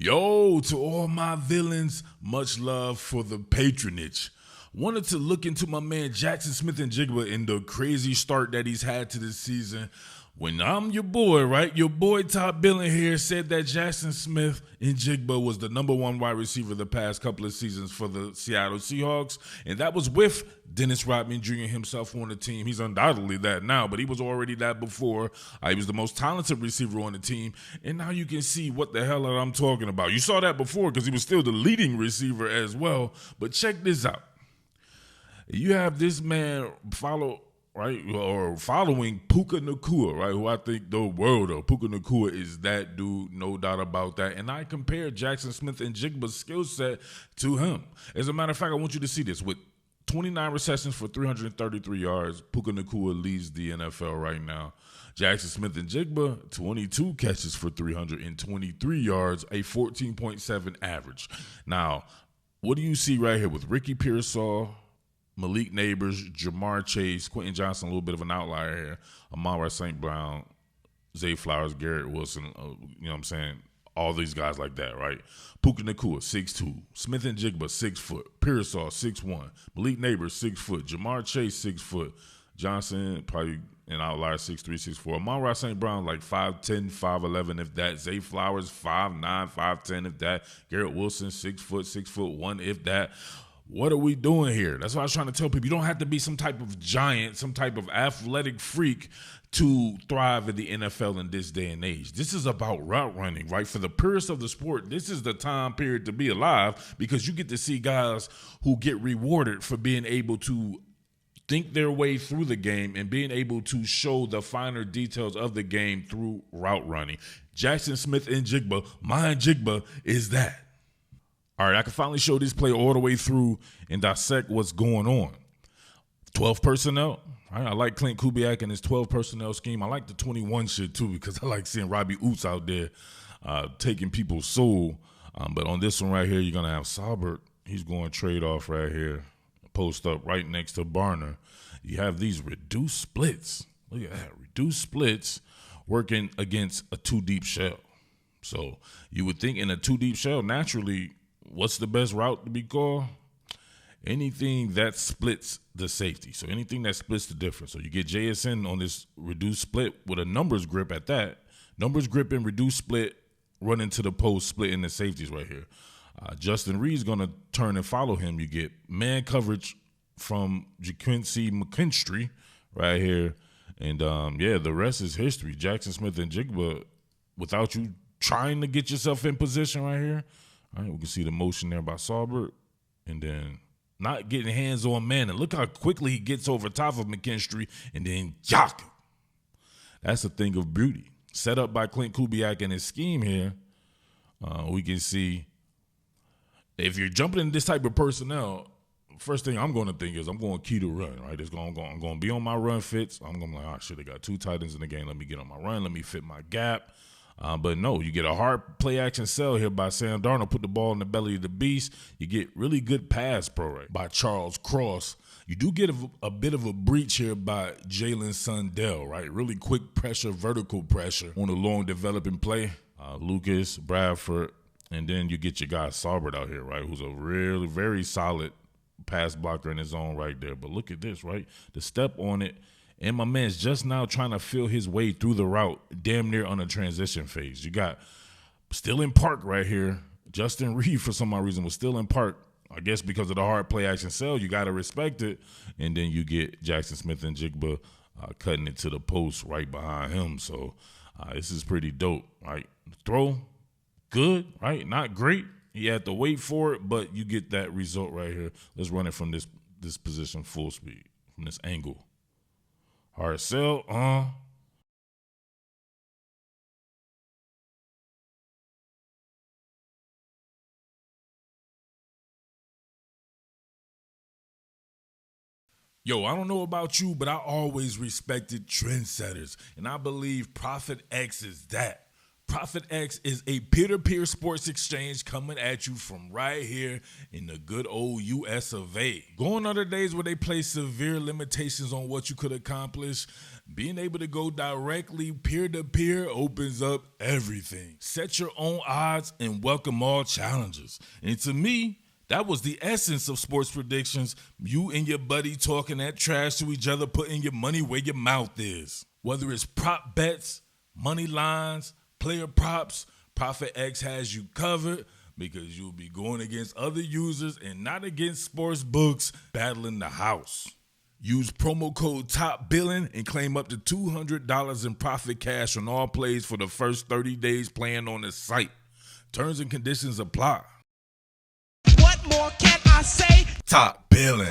Yo, to all my villains, much love for the patronage. Wanted to look into my man Jaxon Smith-Njigba and the crazy start that he's had to this season. When I'm your boy, right? Your boy Top Billin here said that Jaxon Smith-Njigba was the number one wide receiver the past couple of seasons for the Seattle Seahawks. And that was with Dennis Rodman Jr. himself on the team. He's undoubtedly that now, but he was already that before. He was the most talented receiver on the team. And now you can see what the hell I'm talking about. You saw that before because he was still the leading receiver as well. But check this out. You have this man following Puka Nacua, right? Who I think the world of. Puka Nacua is that dude, no doubt about that. And I compare Jaxon Smith-Njigba's skill set to him. As a matter of fact, I want you to see this. With 29 receptions for 333 yards, Puka Nacua leads the NFL right now. Jaxon Smith-Njigba, 22 catches for 323 yards, a 14.7 average. Now, what do you see right here with Ricky Pearsall, Malik Neighbors, Jamar Chase, Quentin Johnson, a little bit of an outlier here, Amon-Ra St. Brown, Zay Flowers, Garrett Wilson, you know what I'm saying? All these guys like that, right? Puka Nacua, 6'2", Smith-Njigba, 6 foot, Pearsall, 6'1", Malik Neighbors, 6 foot, Jamar Chase, 6 foot, Johnson, probably an outlier, 6'3", 6'4", Amon-Ra St. Brown, like 5'10", 5'11", if that, Zay Flowers, 5'9", 5'10", if that, Garrett Wilson, 6 foot, 6'1", if that. What are we doing here? That's what I was trying to tell people. You don't have to be some type of giant, some type of athletic freak to thrive in the NFL in this day and age. This is about route running, right? For the purists of the sport, this is the time period to be alive because you get to see guys who get rewarded for being able to think their way through the game and being able to show the finer details of the game through route running. Jaxon Smith-Njigba, my Njigba, is that. All right, I can finally show this play all the way through and dissect what's going on. 12 personnel. All right, I like Clint Kubiak and his 12 personnel scheme. I like the 21 shit too because I like seeing Robbie Oots out there taking people's soul. But on this one right here, you're going to have Saubert. He's going trade off right here. Post up right next to Barner. You have these reduced splits. Look at that. Reduced splits working against a two-deep shell. So you would think in a two-deep shell, naturally, what's the best route to be called? Anything that splits the safety. So anything that splits the difference. So you get JSN on this reduced split with a numbers grip at that. Numbers grip and reduced split, run into the post, splitting the safeties right here. Justin Reed's going to turn and follow him. You get man coverage from Jaquincy McKinstry right here. And, the rest is history. Jaxon Smith-Njigba, without you trying to get yourself in position right here. All right, we can see the motion there by Saubert. And then not getting hands on man. And look how quickly he gets over top of McKinstry and then jock him. That's a thing of beauty. Set up by Clint Kubiak and his scheme here. We can see if you're jumping in this type of personnel, first thing I'm going to think is I'm going key to run, right? I'm going to be on my run fits. I'm going to be like, oh, shit, they got two tight ends in the game. Let me get on my run. Let me fit my gap. But no, you get a hard play action sell here by Sam Darnold. Put the ball in the belly of the beast. You get really good pass pro right by Charles Cross. You do get a bit of a breach here by Jalen Sundell, right? Really quick pressure, vertical pressure on a long developing play. Lucas, Bradford, and then you get your guy Saubert out here, right? Who's a really very solid pass blocker in his own right there. But look at this, right? The step on it. And my man's just now trying to feel his way through the route, damn near on a transition phase. You got still in park right here. Justin Reed, for some odd reason, was still in park. I guess because of the hard play action sell, you got to respect it. And then you get Jaxon Smith-Njigba cutting it to the post right behind him. So this is pretty dope, right? Throw, good, right? Not great. You had to wait for it, but you get that result right here. Let's run it from this position full speed, from this angle. Hard sell, Yo, I don't know about you, but I always respected trendsetters, and I believe Prophet X is that. ProfitX is a peer-to-peer sports exchange coming at you from right here in the good old US of A. Going on the days where they place severe limitations on what you could accomplish, being able to go directly peer-to-peer opens up everything. Set your own odds and welcome all challenges. And to me, that was the essence of sports predictions. You and your buddy talking that trash to each other, putting your money where your mouth is. Whether it's prop bets, money lines, player props, ProfitX has you covered because you'll be going against other users and not against sports books battling the house. Use promo code TOPBILLIN and claim up to $200 in profit cash on all plays for the first 30 days playing on the site. Terms and conditions apply. What more can I say? Top Billin.